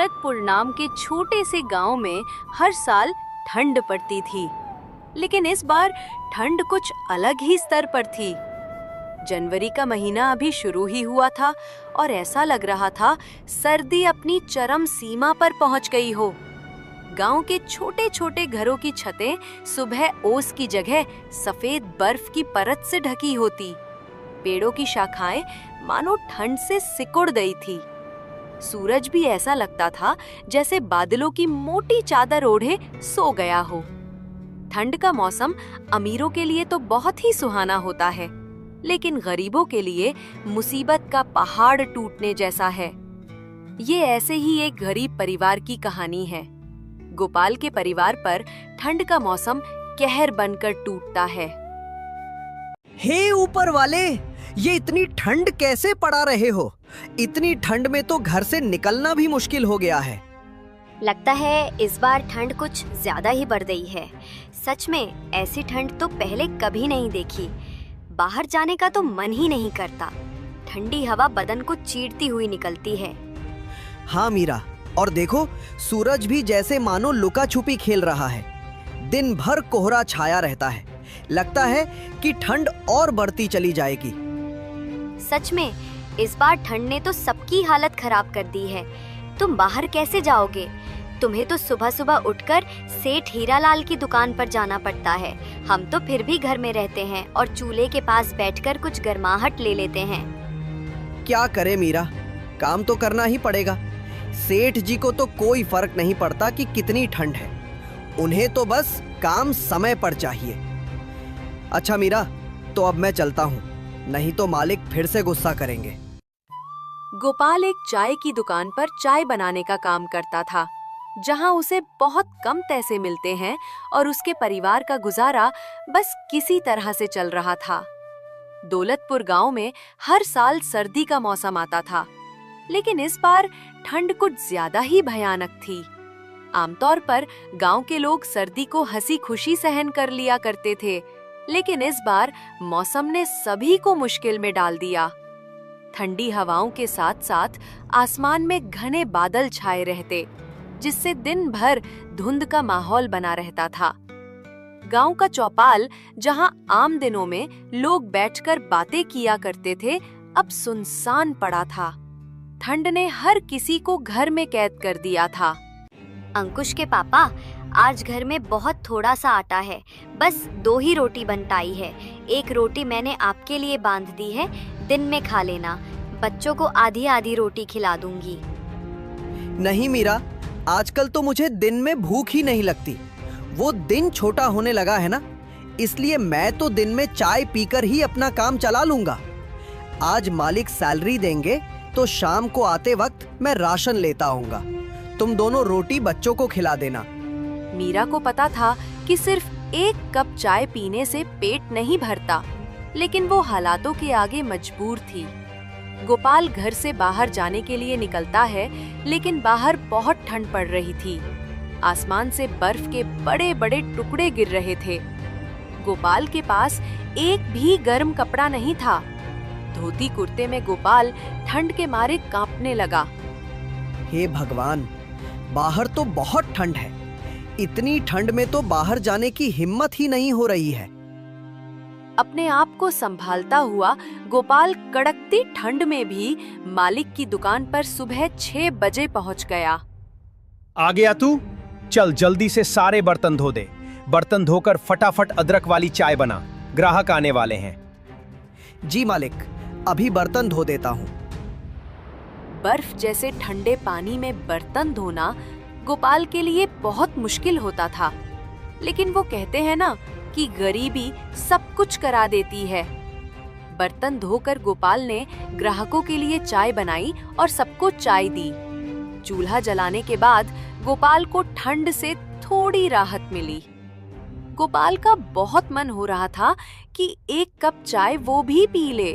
दौलतपुर नाम के छोटे से गांव में हर साल ठंड पड़ती थी, लेकिन इस बार ठंड कुछ अलग ही स्तर पर थी। जनवरी का महीना अभी शुरू ही हुआ था और ऐसा लग रहा था सर्दी अपनी चरम सीमा पर पहुंच गई हो। गांव के छोटे छोटे घरों की छतें सुबह ओस की जगह सफेद बर्फ की परत से ढकी होती। पेड़ों की शाखाएं मानो ठंड से सिकुड़ गई थी। सूरज भी ऐसा लगता था जैसे बादलों की मोटी चादर ओढ़े सो गया हो। ठंड का मौसम अमीरों के लिए तो बहुत ही सुहाना होता है, लेकिन गरीबों के लिए मुसीबत का पहाड़ टूटने जैसा है। ये ऐसे ही एक गरीब परिवार की कहानी है। गोपाल के परिवार पर ठंड का मौसम कहर बनकर टूटता है। हे ऊपर वाले, ये इतनी ठंड कैसे पड़ा रहे हो? इतनी ठंड में तो घर से निकलना भी मुश्किल हो गया है। लगता है इस बार ठंड कुछ ज्यादा ही बढ़ गई है। सच में ऐसी ठंड तो पहले कभी नहीं देखी। बाहर जाने का तो मन ही नहीं करता। ठंडी हवा बदन को चीरती हुई निकलती है। हाँ मीरा, और देखो सूरज भी जैसे मानो लुका छुपी खेल रहा है। दिन भर कोहरा छाया रहता है। लगता है कि ठंड और बढ़ती चली जाएगी। सच में इस बार ठंड ने तो सबकी हालत खराब कर दी है। तुम बाहर कैसे जाओगे? तुम्हें तो सुबह सुबह उठकर सेठ हीरालाल की दुकान पर जाना पड़ता है। हम तो फिर भी घर में रहते हैं और चूल्हे के पास बैठकर कुछ गर्माहट ले लेते हैं। क्या करे मीरा, काम तो करना ही पड़ेगा। सेठ जी को तो कोई फर्क नहीं पड़ता कि कितनी ठंड है। उन्हें तो बस काम समय पर चाहिए। अच्छा मीरा, तो अब मैं चलता हूँ, नहीं तो मालिक फिर से गुस्सा करेंगे। गोपाल एक चाय की दुकान पर चाय बनाने का काम करता था, जहां उसे बहुत कम पैसे मिलते हैं और उसके परिवार का गुजारा बस किसी तरह से चल रहा था। दौलतपुर गांव में हर साल सर्दी का मौसम आता था, लेकिन इस बार ठंड कुछ ज्यादा ही भयानक थी। आमतौर पर गांव के लोग सर्दी को हंसी खुशी सहन कर लिया करते थे, लेकिन इस बार मौसम ने सभी को मुश्किल में डाल दिया। ठंडी हवाओं के साथ साथ आसमान में घने बादल छाए रहते, जिससे दिन भर धुंध का माहौल बना रहता था। गांव का चौपाल, जहां आम दिनों में लोग बैठकर बातें किया करते थे, अब सुनसान पड़ा था। ठंड ने हर किसी को घर में कैद कर दिया था। अंकुश के पापा, आज घर में बहुत थोड़ा सा आटा है। बस 2 ही रोटी बन पाई है। एक रोटी मैंने आपके लिए बांध दी है, दिन में खा लेना। बच्चों को आधी आधी रोटी खिला दूंगी। नहीं मीरा, आजकल तो मुझे दिन में भूख ही नहीं लगती। वो दिन छोटा होने लगा है ना, इसलिए मैं तो दिन में चाय पीकर ही अपना काम चला लूंगा। आज मालिक सैलरी देंगे तो शाम को आते वक्त मैं राशन लेता आऊंगा। तुम दोनों रोटी बच्चों को खिला देना। मीरा को पता था कि सिर्फ एक कप चाय पीने से पेट नहीं भरता, लेकिन वो हालातों के आगे मजबूर थी। गोपाल घर से बाहर जाने के लिए निकलता है, लेकिन बाहर बहुत ठंड पड़ रही थी। आसमान से बर्फ के बड़े बड़े टुकड़े गिर रहे थे। गोपाल के पास एक भी गर्म कपड़ा नहीं था। धोती कुर्ते में गोपाल ठंड के मारे कांपने लगा। हे भगवान, बाहर तो बहुत ठंड है। इतनी ठंड में तो बाहर जाने की हिम्मत ही नहीं हो रही है। अपने आप को संभालता हुआ गोपाल कड़कती ठंड में भी मालिक की दुकान पर सुबह 6 बजे पहुंच गया। आ गया तू? चल जल्दी से सारे बर्तन धो दे। बर्तन धोकर फटाफट अदरक वाली चाय बना, ग्राहक आने वाले हैं। जी मालिक, अभी बर्तन धो देता हूँ। बर्फ जैसे ठंडे पानी में बर्तन धोना गोपाल के लिए बहुत मुश्किल होता था, लेकिन वो कहते हैं ना कि गरीबी सब कुछ करा देती है। बर्तन धोकर गोपाल ने ग्राहकों के लिए चाय बनाई और सबको चाय दी। चूल्हा जलाने के बाद गोपाल को ठंड से थोड़ी राहत मिली। गोपाल का बहुत मन हो रहा था कि एक कप चाय वो भी पी ले।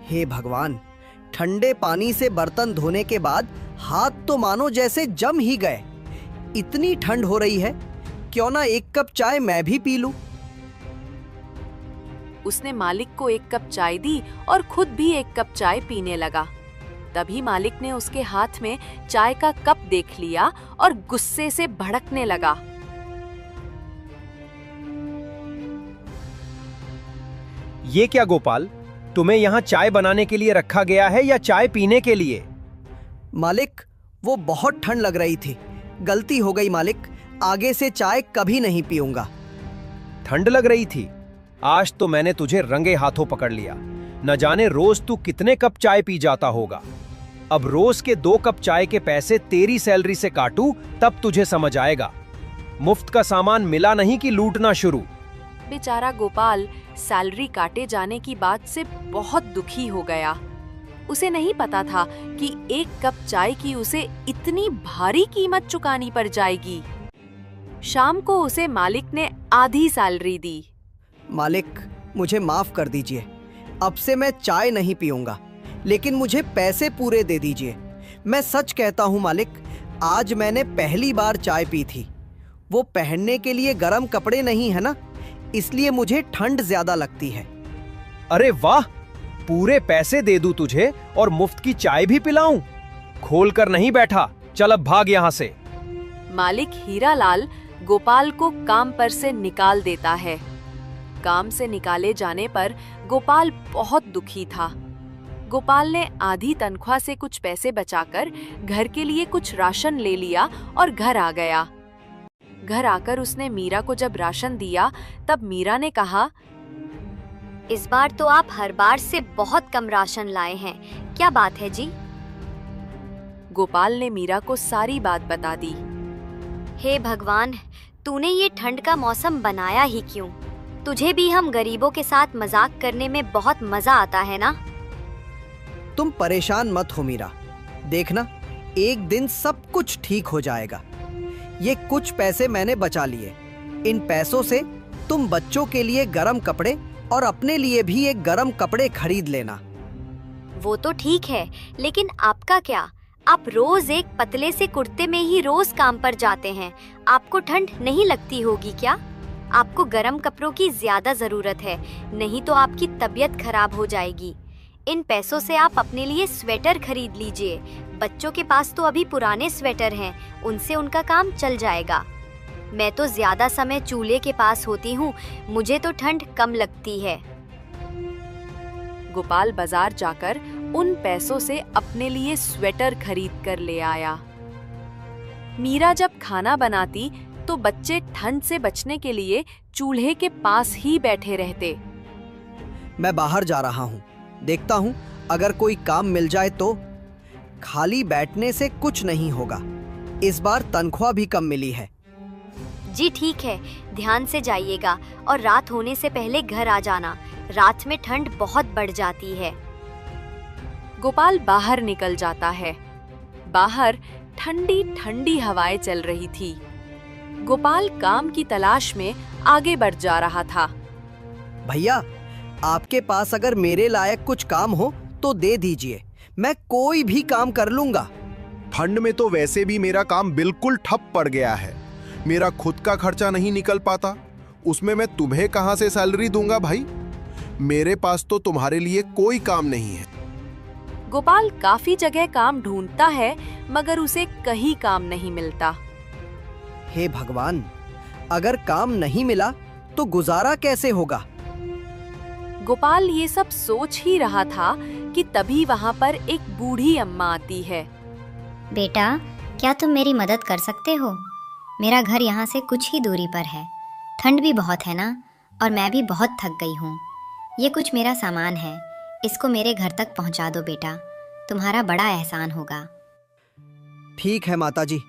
हे भगवान, ठंडे पानी से बर्तन धोने के बाद हाथ तो मानो जैसे जम ही गए। इतनी ठंड हो रही है, क्यों ना एक कप चाय मैं भी पी लूं। उसने मालिक को एक कप चाय दी और खुद भी एक कप चाय पीने लगा। तभी मालिक ने उसके हाथ में चाय का कप देख लिया और गुस्से से भड़कने लगा। ये क्या गोपाल, तुम्हें यहाँ चाय बनाने के लिए रखा गया है या चाय पीने के लिए? मालिक, वो बहुत ठंड लग रही थी, गलती हो गई मालिक, आगे से चाय कभी नहीं पीऊंगा। ठंड लग रही थी? आज तो मैंने तुझे रंगे हाथों पकड़ लिया। न जाने रोज तू कितने कप चाय पी जाता होगा। अब रोज के 2 कप चाय के पैसे तेरी सैलरी से काटूं तब तुझे समझ आएगा। मुफ्त का सामान मिला नहीं कि लूटना शुरू। बेचारा गोपाल सैलरी काटे जाने की बात से बहुत दुखी हो गया। उसे नहीं पता था कि 1 कप चाय की उसे इतनी भारी कीमत चुकानी पड़ जाएगी। शाम को उसे मालिक ने आधी सैलरी दी। मालिक, मुझे माफ कर दीजिए, अब से मैं चाय नहीं पीऊंगा, लेकिन मुझे पैसे पूरे दे दीजिए। मैं सच कहता हूँ मालिक, आज मैंने पहली बार चाय पी थी। वो पहनने के लिए गर्म कपड़े नहीं है ना, इसलिए मुझे ठंड ज्यादा लगती है। अरे वाह, पूरे पैसे दे दूं तुझे और मुफ्त की चाय भी पिलाऊं? खोल कर नहीं बैठा, चल अब भाग यहाँ से। मालिक हीरालाल गोपाल को काम पर से निकाल देता है। काम से निकाले जाने पर गोपाल बहुत दुखी था। गोपाल ने आधी तनख्वाह से कुछ पैसे बचाकर घर के लिए कुछ राशन ले लिया और घर आ गया। घर आकर उसने मीरा को जब राशन दिया तब मीरा ने कहा, इस बार तो आप हर बार से बहुत कम राशन लाए हैं, क्या बात है जी? गोपाल ने मीरा को सारी बात बता दी। हे भगवान, तूने ये ठंड का मौसम बनाया ही क्यों? तुझे भी हम गरीबों के साथ मजाक करने में बहुत मजा आता है ना? तुम परेशान मत हो मीरा, देखना एक दिन सब कुछ ठीक हो जाएगा। ये कुछ पैसे मैंने बचा लिए, इन पैसों से तुम बच्चों के लिए गरम कपड़े और अपने लिए भी एक गरम कपड़े खरीद लेना। वो तो ठीक है, लेकिन आपका क्या? आप रोज एक पतले से कुर्ते में ही रोज काम पर जाते हैं, आपको ठंड नहीं लगती होगी क्या? आपको गरम कपड़ों की ज्यादा जरूरत है, नहीं तो आपकी तबीयत खराब हो जाएगी। इन पैसों से आप अपने लिए स्वेटर खरीद लीजिए। बच्चों के पास तो अभी पुराने स्वेटर हैं, उनसे उनका काम चल जाएगा। मैं तो ज्यादा समय चूल्हे के पास होती हूँ, मुझे तो ठंड कम लगती है। गोपाल बाजार जाकर उन पैसों से अपने लिए स्वेटर खरीद कर ले आया। मीरा जब खाना बनाती तो बच्चे ठंड से बचने के लिए चूल्हे के पास ही बैठे रहते। मैं बाहर जा रहा हूँ, देखता हूँ अगर कोई काम मिल जाए तो। खाली बैठने से कुछ नहीं होगा, इस बार तनख्वाह भी कम मिली है। जी ठीक है, ध्यान से जाइएगा और रात होने से पहले घर आ जाना, रात में ठंड बहुत बढ़ जाती है। गोपाल बाहर निकल जाता है। बाहर ठंडी ठंडी हवाएं चल रही थी। गोपाल काम की तलाश में आगे बढ़ जा रहा था। भैया, आपके पास अगर मेरे लायक कुछ काम हो तो दे दीजिए, मैं कोई भी काम कर लूंगा। ठंड में तो वैसे भी मेरा काम बिल्कुल ठप पड़ गया है, मेरा खुद का खर्चा नहीं निकल पाता, उसमें मैं तुम्हें कहां से सैलरी दूंगा भाई? मेरे पास तो तुम्हारे लिए कोई काम नहीं है। गोपाल काफी जगह काम ढूंढता है मगर उसे कहीं काम नहीं मिलता। हे भगवान, अगर काम नहीं मिला तो गुजारा कैसे होगा? गोपाल ये सब सोच ही रहा था कि तभी वहाँ पर एक बूढ़ी अम्मा आती है। बेटा, क्या तुम मेरी मदद कर सकते हो? मेरा घर यहाँ से कुछ ही दूरी पर है, ठंड भी बहुत है ना, और मैं भी बहुत थक गई हूँ। ये कुछ मेरा सामान है, इसको मेरे घर तक पहुँचा दो बेटा, तुम्हारा बड़ा एहसान होगा। ठीक है माताजी,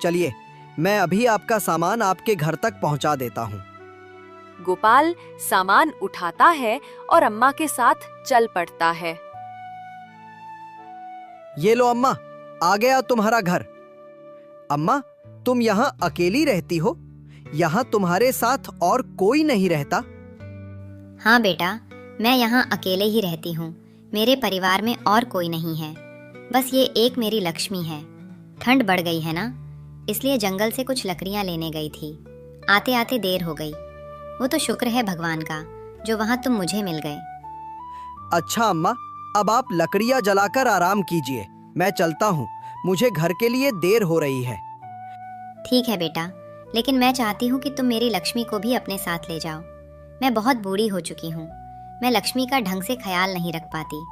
चलिए मैं अभी आपका सामान आपके घर तक पहुँचा देता हूँ। गोपाल सामान उठाता है और अम्मा के साथ चल पड़ता है। ये लो अम्मा, आ गया तुम्हारा घर। अम्मा, तुम यहाँ अकेली रहती हो? यहाँ तुम्हारे साथ और कोई नहीं रहता? हाँ बेटा, मैं यहाँ अकेले ही रहती हूँ, मेरे परिवार में और कोई नहीं है, बस ये एक मेरी लक्ष्मी है। ठंड बढ़ गई है ना, इसलिए जंगल से कुछ लकड़ियाँ लेने गई थी, आते आते देर हो गई। वो तो शुक्र है भगवान का जो वहाँ तुम मुझे मिल गए। अच्छा अम्मा, अब आप लकड़ियाँ जलाकर आराम कीजिए, मैं चलता हूँ, मुझे घर के लिए देर हो रही है। ठीक है बेटा, लेकिन मैं चाहती हूँ कि तुम मेरी लक्ष्मी को भी अपने साथ ले जाओ। मैं बहुत बूढ़ी हो चुकी हूँ, मैं लक्ष्मी का ढंग से ख्याल नहीं रख पाती,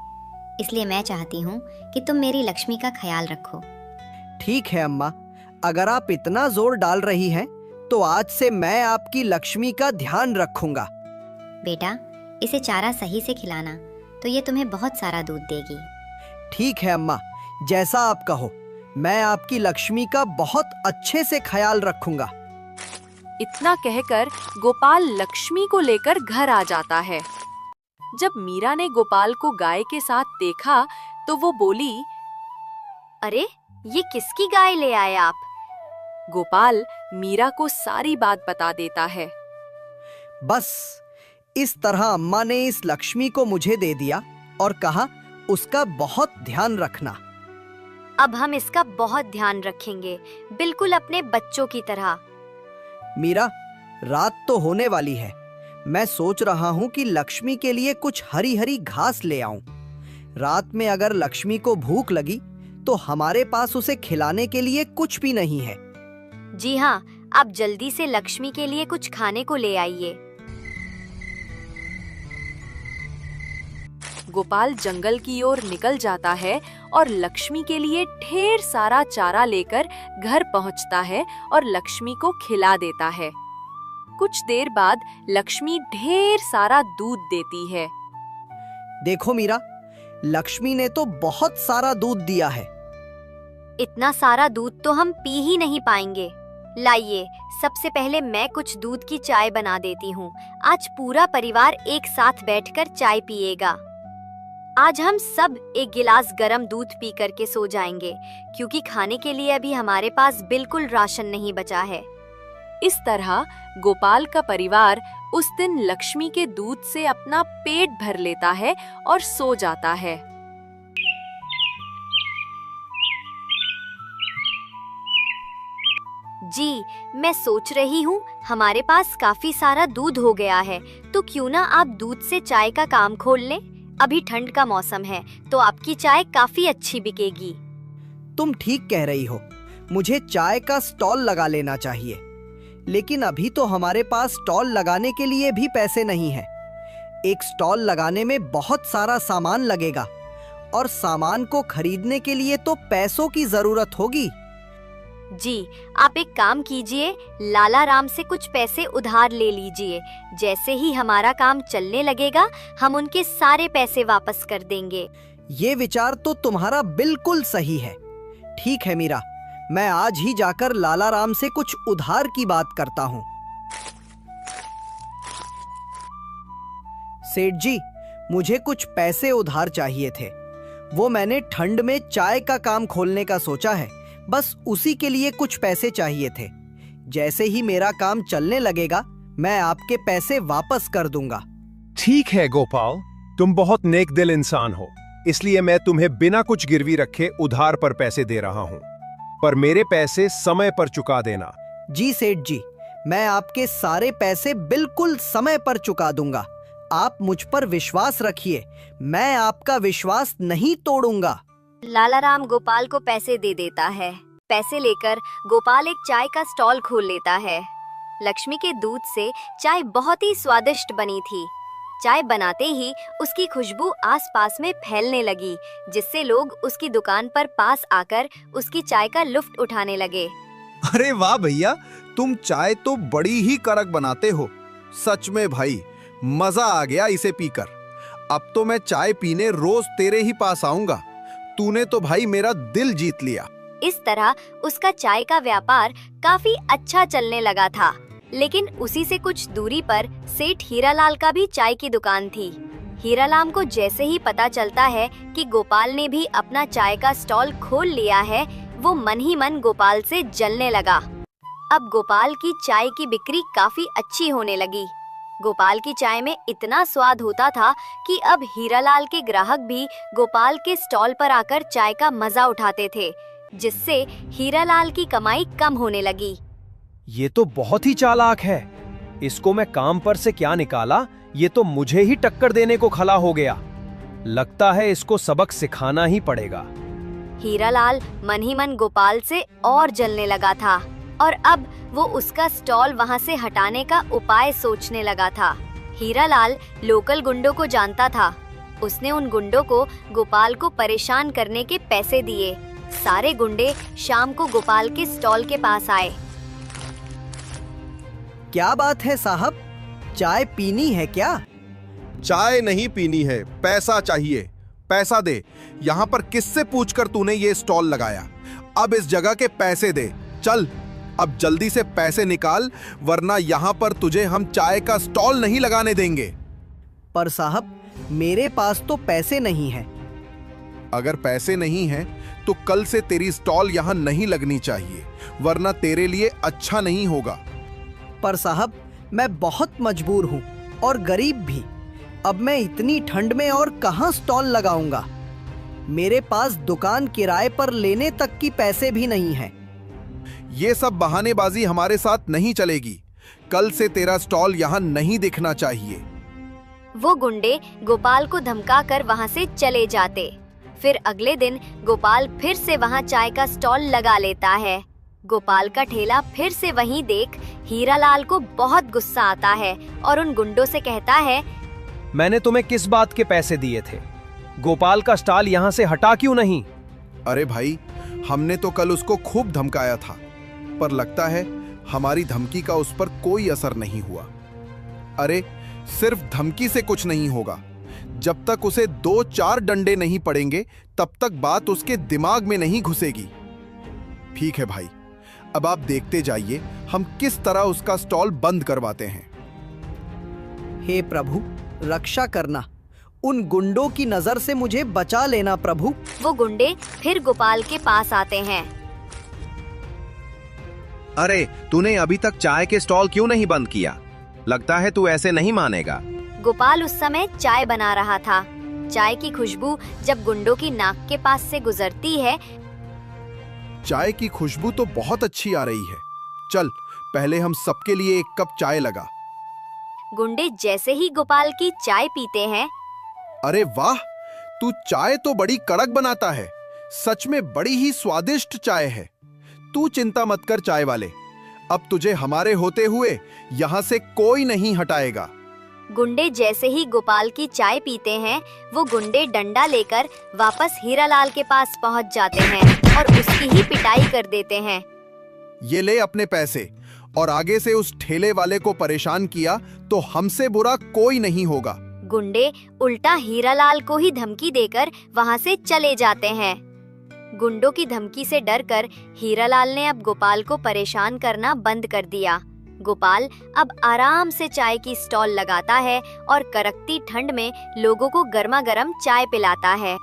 इसलिए मैं चाहती हूँ कि तुम मेरी लक्ष्मी का ख्याल रखो। ठीक है अम्मा, अगर आप इतना जोर डाल रही हैं तो आज से मैं आपकी लक्ष्मी का ध्यान रखूंगा। बेटा, इसे चारा सही से खिलाना तो ये तुम्हें बहुत सारा दूध देगी। ठीक है अम्मा, जैसा आप कहो, मैं आपकी लक्ष्मी का बहुत अच्छे से ख्याल रखूंगा। इतना कहकर गोपाल लक्ष्मी को लेकर घर आ जाता है। जब मीरा ने गोपाल को गाय के साथ देखा तो वो बोली, अरे ये किसकी गाय ले आए आप? गोपाल मीरा को सारी बात बता देता है। बस इस तरह अम्मा ने इस लक्ष्मी को मुझे दे दिया और कहा उसका बहुत ध्यान रखना। अब हम इसका बहुत ध्यान रखेंगे, बिल्कुल अपने बच्चों की तरह। मीरा, रात तो होने वाली है, मैं सोच रहा हूँ कि लक्ष्मी के लिए कुछ हरी हरी घास ले आऊं। रात में अगर लक्ष्मी को भूख लगी तो हमारे पास उसे खिलाने के लिए कुछ भी नहीं है। जी हाँ, आप जल्दी से लक्ष्मी के लिए कुछ खाने को ले आइए। गोपाल जंगल की ओर निकल जाता है और लक्ष्मी के लिए ढेर सारा चारा लेकर घर पहुंचता है और लक्ष्मी को खिला देता है। कुछ देर बाद लक्ष्मी ढेर सारा दूध देती है। देखो मीरा, लक्ष्मी ने तो बहुत सारा दूध दिया है। इतना सारा दूध तो हम पी ही नहीं पाएंगे। लाइए, सबसे पहले मैं कुछ दूध की चाय बना देती हूँ। आज पूरा परिवार एक साथ बैठकर चाय पिएगा। आज हम सब एक गिलास गरम दूध पी करके सो जाएंगे, क्योंकि खाने के लिए अभी हमारे पास बिल्कुल राशन नहीं बचा है। इस तरह गोपाल का परिवार उस दिन लक्ष्मी के दूध से अपना पेट भर लेता है और सो जाता है। जी, मैं सोच रही हूँ हमारे पास काफी सारा दूध हो गया है, तो क्यों ना आप दूध से चाय का काम खोल लें। अभी ठंड का मौसम है तो आपकी चाय काफी अच्छी बिकेगी। तुम ठीक कह रही हो, मुझे चाय का स्टॉल लगा लेना चाहिए, लेकिन अभी तो हमारे पास स्टॉल लगाने के लिए भी पैसे नहीं हैं। एक स्टॉल लगाने में बहुत सारा सामान लगेगा और सामान को खरीदने के लिए तो पैसों की जरूरत होगी। जी, आप एक काम कीजिए, लाला राम से कुछ पैसे उधार ले लीजिए। जैसे ही हमारा काम चलने लगेगा हम उनके सारे पैसे वापस कर देंगे। ये विचार तो तुम्हारा बिल्कुल सही है। ठीक है मीरा, मैं आज ही जाकर लाला राम से कुछ उधार की बात करता हूँ। सेठ जी, मुझे कुछ पैसे उधार चाहिए थे। वो मैंने ठंड में चाय का काम खोलने का सोचा है, बस उसी के लिए कुछ पैसे चाहिए थे। जैसे ही मेरा काम चलने लगेगा मैं आपके पैसे वापस कर दूंगा। ठीक है गोपाल, तुम बहुत नेक दिल इंसान हो, इसलिए मैं तुम्हें बिना कुछ गिरवी रखे उधार पर पैसे दे रहा हूँ, पर मेरे पैसे समय पर चुका देना। जी सेठ जी, मैं आपके सारे पैसे बिल्कुल समय पर चुका दूंगा। आप मुझ पर विश्वास रखिए, मैं आपका विश्वास नहीं तोड़ूंगा। लाला राम गोपाल को पैसे दे देता है। पैसे लेकर गोपाल एक चाय का स्टॉल खोल लेता है। लक्ष्मी के दूध से चाय बहुत ही स्वादिष्ट बनी थी। चाय बनाते ही उसकी खुशबू आसपास में फैलने लगी, जिससे लोग उसकी दुकान पर पास आकर उसकी चाय का लुत्फ उठाने लगे। अरे वाह भैया, तुम चाय तो बड़ी ही कड़क बनाते हो। सच में भाई, मजा आ गया इसे पीकर। अब तो मैं चाय पीने रोज तेरे ही पास आऊंगा। तूने तो भाई मेरा दिल जीत लिया। इस तरह उसका चाय का व्यापार काफी अच्छा चलने लगा था। लेकिन उसी से कुछ दूरी पर सेठ हीरालाल का भी चाय की दुकान थी। हीरालाल को जैसे ही पता चलता है कि गोपाल ने भी अपना चाय का स्टॉल खोल लिया है, वो मन ही मन गोपाल से जलने लगा। अब गोपाल की चाय की बिक्री काफी अच्छी होने लगी। गोपाल की चाय में इतना स्वाद होता था कि अब हीरालाल के ग्राहक भी गोपाल के स्टॉल पर आकर चाय का मजा उठाते थे, जिससे हीरालाल की कमाई कम होने लगी। ये तो बहुत ही चालाक है। इसको मैं काम पर से क्या निकाला, ये तो मुझे ही टक्कर देने को खड़ा हो गया। लगता है इसको सबक सिखाना ही पड़ेगा। हीरालाल मन ही मन गोपाल से और जलने लगा था और अब वो उसका स्टॉल वहाँ से हटाने का उपाय सोचने लगा था। हीरालाल लोकल गुंडों को जानता था। उसने उन गुंडों को गोपाल को परेशान करने के पैसे दिए। सारे गुंडे शाम को गोपाल के स्टॉल के पास आए। क्या बात है साहब, चाय पीनी है क्या? चाय नहीं पीनी है, पैसा चाहिए। पैसा दे। यहाँ पर किससे पूछकर तूने ये स्टॉल लगाया? अब इस जगह के पैसे दे। चल अब जल्दी से पैसे निकाल, वरना यहाँ पर तुझे हम चाय का स्टॉल नहीं लगाने देंगे। पर साहब, मेरे पास तो पैसे नहीं है। अगर पैसे नहीं हैं, तो कल से तेरी स्टॉल यहाँ नहीं लगनी चाहिए, वरना तेरे लिए अच्छा नहीं होगा। पर साहब, मैं बहुत मजबूर हूँ और गरीब भी। अब मैं इतनी ठंड में और कहाँ स्टॉल लगाऊंगा? मेरे पास दुकान किराए पर लेने तक की पैसे भी नहीं हैं। ये सब बहानेबाजी हमारे साथ नहीं चलेगी। कल से तेरा स्टॉल यहाँ नहीं दिखना चाहिए। वो गुंडे गोपाल को धमकाकर वहाँ से चले जाते। फिर अगले दिन गोपाल फिर से वहाँ चाय का स्टॉल लगा लेता है। गोपाल का ठेला फिर से वहीं देख हीरालाल को बहुत गुस्सा आता है और उन गुंडों से कहता है, मैंने तुम्हें किस बात के पैसे दिए थे? गोपाल का स्टॉल यहाँ से हटा क्यों नहीं? अरे भाई, हमने तो कल उसको खूब धमकाया था, पर लगता है हमारी धमकी का उस पर कोई असर नहीं हुआ। अरे सिर्फ धमकी से कुछ नहीं होगा। जब तक उसे 2-4 डंडे नहीं पड़ेंगे, तब तक बात उसके दिमाग में नहीं घुसेगी। ठीक है भाई, अब आप देखते जाइए हम किस तरह उसका स्टॉल बंद करवाते हैं। हे प्रभु, रक्षा करना। उन गुंडों की नजर से मुझे बचा लेना प्रभु। वो गुंडे फिर गोपाल के पास आते हैं। अरे तूने अभी तक चाय के स्टॉल क्यों नहीं बंद किया? लगता है तू ऐसे नहीं मानेगा। गोपाल उस समय चाय बना रहा था। चाय की खुशबू जब गुंडों की नाक के पास से गुजरती है। चाय की खुशबू तो बहुत अच्छी आ रही है। चल पहले हम सबके लिए एक कप चाय लगा। गुंडे जैसे ही गोपाल की चाय पीते हैं। अरे वाह, तू चाय तो बड़ी कड़क बनाता है। सच में बड़ी ही स्वादिष्ट चाय है। तू चिंता मत कर चाय वाले, अब तुझे हमारे होते हुए यहाँ से कोई नहीं हटाएगा। गुंडे जैसे ही गोपाल की चाय पीते हैं, वो गुंडे डंडा लेकर वापस हीरालाल के पास पहुँच जाते हैं और उसकी ही पिटाई कर देते हैं। ये ले अपने पैसे, और आगे से उस ठेले वाले को परेशान किया तो हमसे बुरा कोई नहीं होगा। गुंडे उल्टा हीरालाल को ही धमकी देकर वहाँ से चले जाते हैं। गुंडों की धमकी से डरकर हीरालाल ने अब गोपाल को परेशान करना बंद कर दिया। गोपाल अब आराम से चाय की स्टॉल लगाता है और कड़कती ठंड में लोगों को गर्मा गर्म चाय पिलाता है।